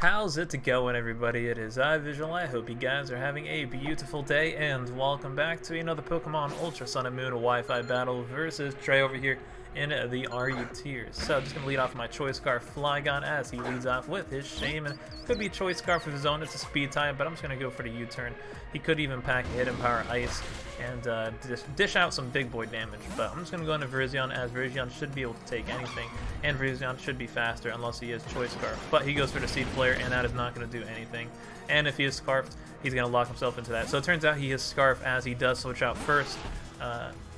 How's it going, everybody? It is Visual. I hope you guys are having a beautiful day, and welcome back to another Pokemon Ultra Sun and Moon Wi-Fi battle versus Trey over here in the RU tiers. So just going to lead off my Choice Scarf Flygon as he leads off with his Shaman. Could be Choice Scarf of his own, it's a speed type, but I'm just going to go for the U-turn. He could even pack Hidden Power Ice and dish out some big boy damage, but I'm just going to go into Virizion as Virizion should be able to take anything, and Virizion should be faster unless he is Choice Scarf, but he goes for the Seed Flare and that is not going to do anything, and if he is Scarfed, he's going to lock himself into that. So it turns out he is Scarf as he does switch out first.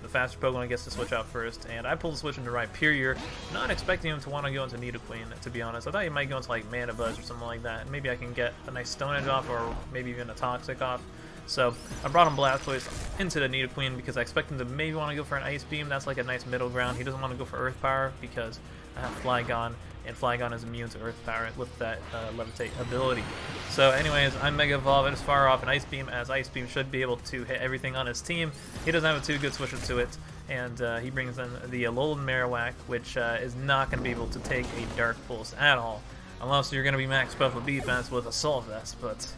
The faster Pokemon gets to switch out first, and I pulled the switch into Rhyperior, not expecting him to want to go into Nidoqueen, to be honest. I thought he might go into like Mana Buzz or something like that, and maybe I can get a nice Stone Edge off, or maybe even a Toxic off. So I brought him Blastoise into the Nidoqueen because I expect him to maybe want to go for an Ice Beam. That's like a nice middle ground. He doesn't want to go for Earth Power because I have Flygon, and Flygon is immune to Earth Power with that Levitate ability. So anyways, I'm Mega Evolve as far off an Ice Beam, as Ice Beam should be able to hit everything on his team. He doesn't have a too good switch into it, and he brings in the Alolan Marowak, which is not going to be able to take a Dark Pulse at all, unless you're going to be max buff with defense with Assault Vest, but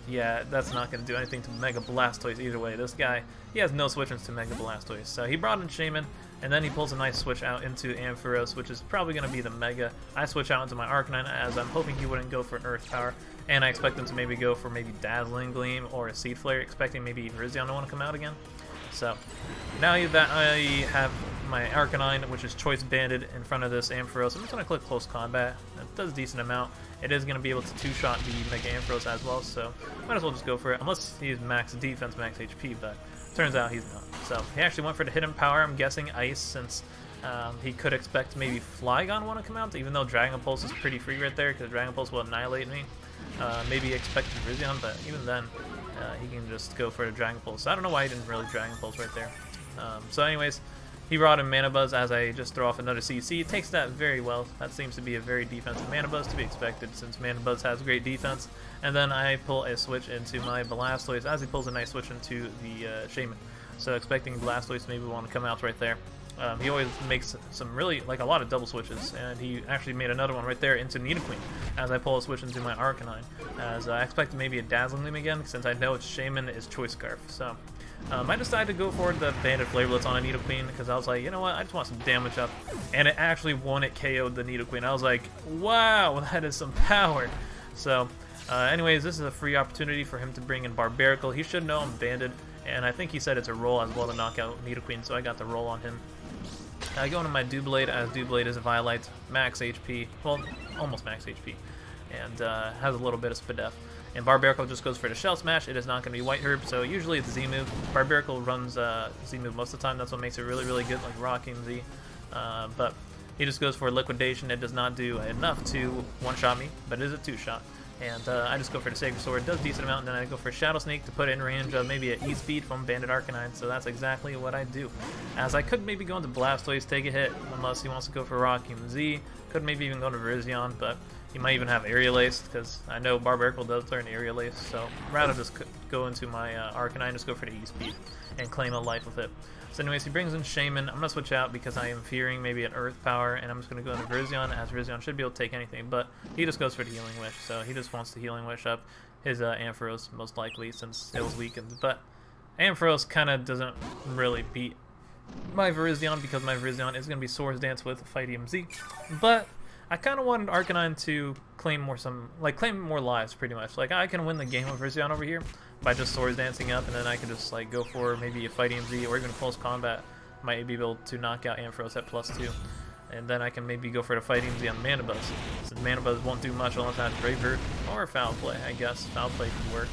yeah, that's not going to do anything to Mega Blastoise either way. This guy, he has no switch into Mega Blastoise. So he brought in Shaman, and then he pulls a nice switch out into Ampharos, which is probably going to be the Mega. I switch out into my Arcanine as I'm hoping he wouldn't go for an Earth Power, and I expect him to maybe go for maybe Dazzling Gleam or a Seed Flare, expecting maybe Virizion to want to come out again. So now that I have my Arcanine, which is Choice Banded, in front of this Ampharos, I'm just going to click Close Combat. It does a decent amount. It is going to be able to two-shot the Mega Ampharos as well, so might as well just go for it, unless he's max defense, max HP, but turns out he's not. So he actually went for the Hidden Power, I'm guessing Ice, since he could expect maybe Flygon want to come out, even though Dragon Pulse is pretty free right there, because Dragon Pulse will annihilate me. Maybe expect Virizion, but even then, he can just go for the Dragon Pulse. So I don't know why he didn't really Dragon Pulse right there. So anyways, he brought in Mana Buzz as I just throw off another CC. He takes that very well. That seems to be a very defensive Mana Buzz, to be expected since Mana Buzz has great defense. And then I pull a switch into my Blastoise as he pulls a nice switch into the Shaman. So expecting Blastoise maybe want to come out right there. He always makes some really, like a lot of double switches, and he actually made another one right there into Nidoqueen as I pull a switch into my Arcanine, as I expect maybe a Dazzling Gleam again, since I know its Shaman is Choice Scarf. So I decided to go for the Banded Flare Blitz on a Nidoqueen because I was like, you know what, I just want some damage up, and it actually won, it KO'd the Nidoqueen. I was like, wow, that is some power. So anyways, this is a free opportunity for him to bring in Barbarical. He should know I'm Banded, and I think he said it's a roll as well to knock out Nidoqueen, so I got the roll on him. I go into my Doublade as Doublade is a Eviolite, max HP, well, almost max HP, and has a little bit of Spadef. And Barbarical just goes for the Shell Smash. It is not going to be White Herb, so usually it's Z move. Barbarical runs Z move most of the time. That's what makes it really, really good, like Rocking Z. But he just goes for Liquidation. It does not do enough to one-shot me, but it is a two-shot. And I just go for the Sacred Sword. It does a decent amount, and then I go for Shadow Sneak to put it in range of maybe an E-Speed from Banded Arcanine, so that's exactly what I do. As I could maybe go into Blastoise, take a hit, unless he wants to go for Rocking Z. Could maybe even go to Virizion, but he might even have Aerial Ace, because I know Barbarical does turn Aerial Ace, so I'd rather just go into my Arcanine, just go for the E-Speed, and claim a life with it. So anyways, he brings in Shaman. I'm going to switch out because I am fearing maybe an Earth Power, and I'm just going to go into Virizion, as Virizion should be able to take anything, but he just goes for the Healing Wish, so he just wants to Healing Wish up his Ampharos, most likely, since it was weakened. But Ampharos kind of doesn't really beat my Virizion, because my Virizion is going to be Swords Dance with Fightinium Z, but I kind of wanted Arcanine to claim more lives, pretty much. Like, I can win the game with Virizion over here by just Swords Dancing up, and then I can just like go for maybe a Fightinium Z or even Close Combat. Might be able to knock out Ampharos at +2, and then I can maybe go for the Fightinium Z on Mana Buzz, since Mana Buzz won't do much unless I have Brave Bird or Foul Play. I guess Foul Play can work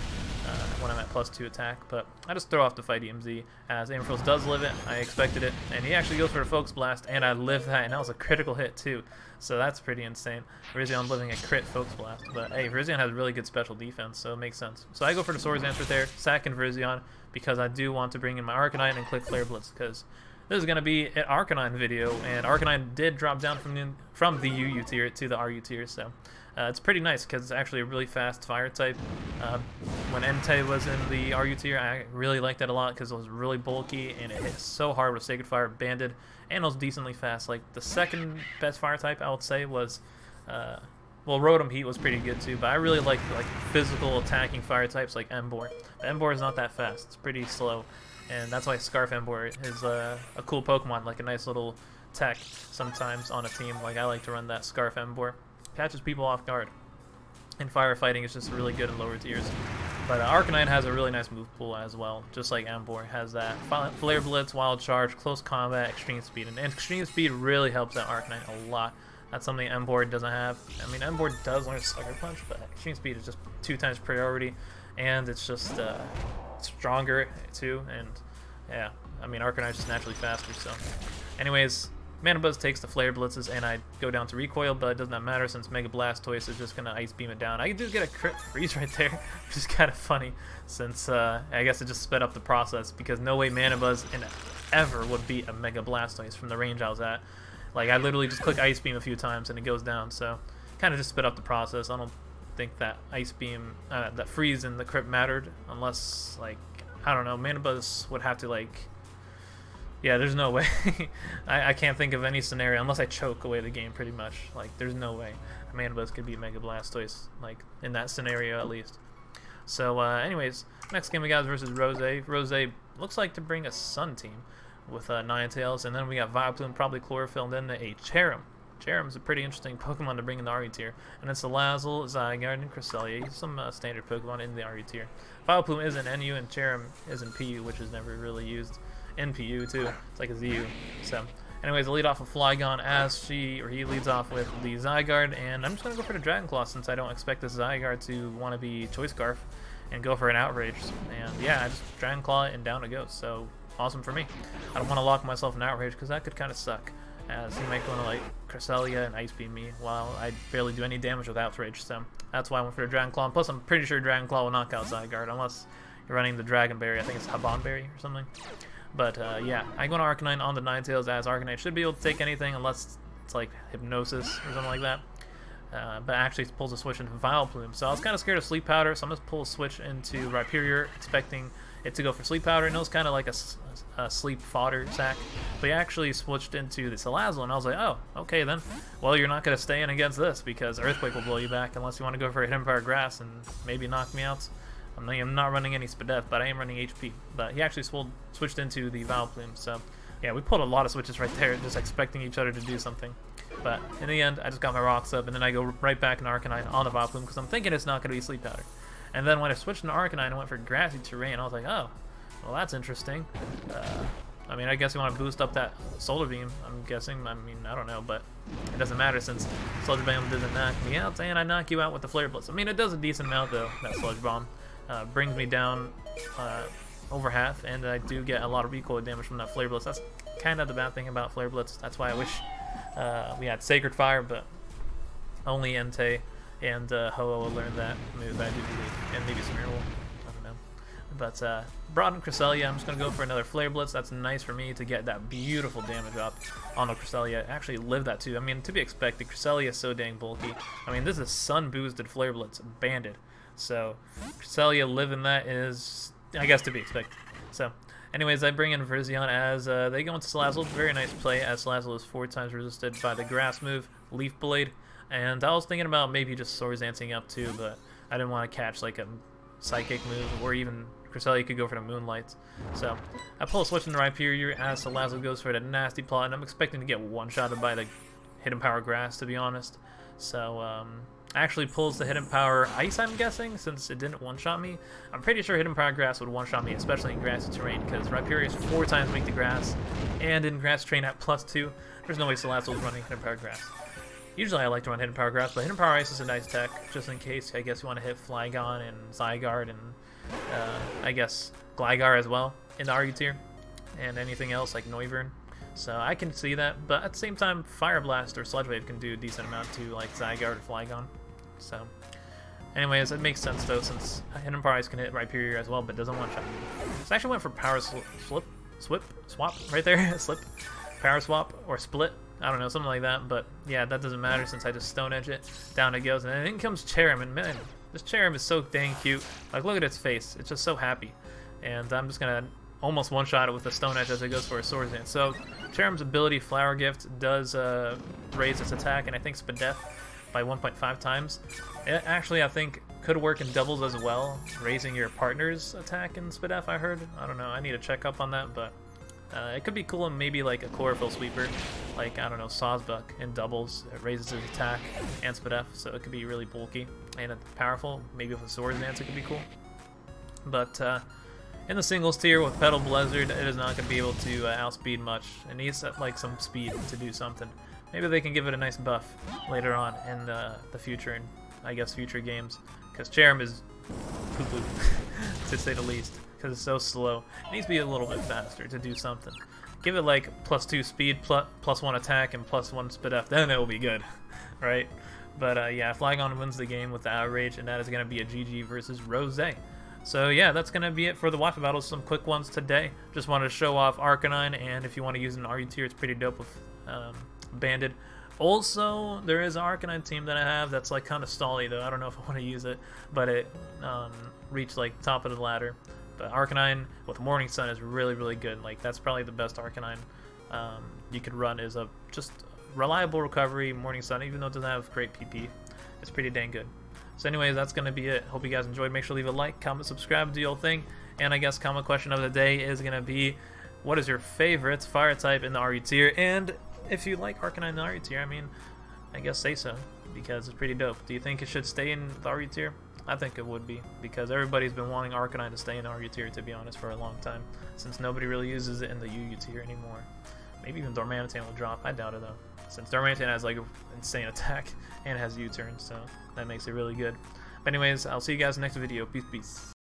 when I'm at +2 attack, but I just throw off the Fightinium Z as Ampharos does live it. I expected it, and he actually goes for the Focus Blast, and I live that, and that was a critical hit too, so that's pretty insane. Virizion living a crit Focus Blast, but hey, Virizion has really good special defense, so it makes sense. So I go for the Swords Dance right there, sacking Virizion, because I do want to bring in my Arcanine and click Flare Blitz, because this is going to be an Arcanine video, and Arcanine did drop down from the UU tier to the RU tier, so it's pretty nice because it's actually a really fast fire type. When Entei was in the RU tier, I really liked that a lot because it was really bulky and it hit so hard with Sacred Fire, Banded, and it was decently fast. Like, the second best fire type I would say was Well, Rotom Heat was pretty good too, but I really like physical attacking fire types like Emboar. The Emboar is not that fast; it's pretty slow, and that's why Scarf Emboar is a cool Pokemon, like a nice little tech sometimes on a team. Like I like to run that Scarf Emboar, catches people off guard. And firefighting is just really good in lower tiers. But Arcanine has a really nice move pool as well, just like Emboar has that. Flare Blitz, Wild Charge, Close Combat, Extreme Speed. And Extreme Speed really helps out Arcanine a lot. That's something Emboar doesn't have. I mean, Emboar does learn Sucker Punch, but Extreme Speed is just 2 times priority. And it's just stronger too. And yeah, I mean, Arcanine is just naturally faster. So anyways, Mana Buzz takes the Flare Blitzes, and I go down to Recoil, but it does not matter since Mega Blastoise is just going to Ice Beam it down. I do get a crit freeze right there, which is kind of funny, since I guess it just sped up the process, because no way Mana Buzz ever would beat a Mega Blastoise from the range I was at. Like, I literally just click Ice Beam a few times, and it goes down, so kind of just sped up the process. I don't think that Ice Beam, that freeze and the crit mattered, unless, like, I don't know, Mana Buzz would have to, like... Yeah, there's no way. I can't think of any scenario unless I choke away the game pretty much. Like, there's no way a Mana Buzz could beat Mega Blastoise, like, in that scenario at least. So, anyways, next game we got is versus Rose. Rose looks like to bring a Sun team with Ninetales, and then we got Vileplume, probably Chlorophyll, and then a Cherrim. Cherrim's a pretty interesting Pokemon to bring in the RE tier. And it's Salazzle, Zygarde, and Cresselia. Some standard Pokemon in the RE tier. Vileplume is in NU, and Cherrim is in PU, which is never really used. NPU too. It's like a ZU. So, anyways, I lead off with Flygon as he leads off with the Zygarde, and I'm just gonna go for the Dragon Claw since I don't expect this Zygarde to want to be Choice Scarf and go for an Outrage. And yeah, I just Dragon Claw and down it goes. So awesome for me. I don't want to lock myself in Outrage because that could kind of suck, as he might want to like Cresselia and Ice Beam me while I barely do any damage with Outrage. So that's why I went for the Dragon Claw. And plus, I'm pretty sure Dragon Claw will knock out Zygarde unless you're running the Dragon Berry. I think it's Habon Berry or something. But yeah, I go to Arcanine on the Ninetales, as Arcanine should be able to take anything unless it's like Hypnosis or something like that. But actually it pulls a switch into Vileplume. So I was kind of scared of Sleep Powder, so I'm just pull a switch into Rhyperior, expecting it to go for Sleep Powder. And it was kind of like a sleep fodder sack. But he actually switched into the Salazzle, and I was like, oh, okay then. Well, you're not going to stay in against this, because Earthquake will blow you back unless you want to go for a Hidden Power Grass and maybe knock me out. I'm not running any Spadef, but I am running HP. But he actually switched into the Vileplume, so yeah, we pulled a lot of switches right there, just expecting each other to do something. But in the end, I just got my rocks up, and then I go right back into Arcanine on the Vileplume, because I'm thinking it's not going to be Sleep Powder. And then when I switched into Arcanine, I went for Grassy Terrain. I was like, oh, well, that's interesting. I mean, I guess you want to boost up that Solar Beam, I'm guessing. I mean, I don't know, but it doesn't matter since Sludge Bomb doesn't knock me out, and I knock you out with the Flare Blitz. I mean, it does a decent amount, though, that Sludge Bomb. Brings me down over half, and I do get a lot of recoil damage from that Flare Blitz. That's kind of the bad thing about Flare Blitz. That's why I wish we had Sacred Fire, but only Entei and Ho-Oh will learn that move, I do believe, and maybe Smeargle. I don't know. But Broad and Cresselia, I'm just going to go for another Flare Blitz. That's nice for me to get that beautiful damage up on the Cresselia. Actually live that too. I mean, to be expected, Cresselia is so dang bulky. I mean, this is Sun boosted Flare Blitz, banded. So, Cresselia living that is, I guess, to be expected. So, anyways, I bring in Virizion as they go into Salazzle. Very nice play, as Salazzle is 4 times resisted by the Grass move, Leaf Blade. And I was thinking about maybe just Swords-Dancing up too, but I didn't want to catch like a Psychic move, or even Cresselia could go for the Moonlight. So, I pull a switch in the Rhyperior as Salazzle goes for the Nasty Plot, and I'm expecting to get one-shotted by the Hidden Power Grass, to be honest. So, actually pulls the Hidden Power Ice, I'm guessing, since it didn't one-shot me. I'm pretty sure Hidden Power Grass would one-shot me, especially in grassy terrain, because Rhyperior is 4 times make the grass, and in grass terrain at +2, there's no way Salazzle is running Hidden Power Grass. Usually I like to run Hidden Power Grass, but Hidden Power Ice is a nice tech, just in case, I guess you want to hit Flygon and Zygarde and, I guess, Gligar as well in the RU tier, and anything else like Noivern. So I can see that, but at the same time, Fire Blast or Sludge Wave can do a decent amount to like Zygarde or Flygon. So, anyways, it makes sense though, since Hidden Power Ice can hit Rhyperior as well, but doesn't one-shot. So I actually went for Power Swap right there, Slip, Power Swap or Split. I don't know, something like that. But yeah, that doesn't matter since I just Stone Edge it. Down it goes, and then in comes Cherrim, and man, this Cherrim is so dang cute. Like, look at its face; it's just so happy. And I'm just gonna almost one-shot it with a Stone Edge as it goes for a Swords Dance. So Cherrim's ability, Flower Gift, does raise its attack, and I think Spadef by 1.5 times. It actually, I think, could work in doubles as well, raising your partner's attack in SpDef, I heard. I don't know, I need to check up on that, but it could be cool in maybe like a chlorophyll sweeper, like, I don't know, Sawsbuck in doubles. It raises his attack and SpDef, so it could be really bulky and powerful. Maybe with a Swords Dance it could be cool. But in the singles tier with Petal Blizzard, it is not going to be able to outspeed much. It needs like some speed to do something. Maybe they can give it a nice buff later on in the future, and I guess future games, because Cherrim is poo-poo, to say the least, because it's so slow. It needs to be a little bit faster to do something. Give it like +2 speed, +1 attack, and +1 SpDef, then it will be good, right? But yeah, Flygon wins the game with the Outrage, and that is going to be a GG versus Rose. So yeah, that's going to be it for the Wi-Fi battles. Some quick ones today. Just wanted to show off Arcanine, and if you want to use an RU tier, it's pretty dope with Banded. Also, there is an Arcanine team that I have that's like kind of stally though. I don't know if I want to use it, but it reached like top of the ladder. But Arcanine with Morning Sun is really, really good. Like, that's probably the best Arcanine you could run. Is a just reliable recovery Morning Sun, even though it doesn't have great PP. It's pretty dang good. So anyways, that's going to be it. Hope you guys enjoyed. Make sure to leave a like, comment, subscribe, do your thing. And I guess comment question of the day is going to be, what is your favorite fire type in the RU tier? And if you like Arcanine in the RU tier, I mean, I guess say so, because it's pretty dope. Do you think it should stay in the RU tier? I think it would be, because everybody's been wanting Arcanine to stay in the RU tier, to be honest, for a long time, since nobody really uses it in the UU tier anymore. Maybe even Darmanitan will drop. I doubt it though, since Darmanitan has like an insane attack and has U-turn, so that makes it really good. But anyways, I'll see you guys in the next video. Peace, peace.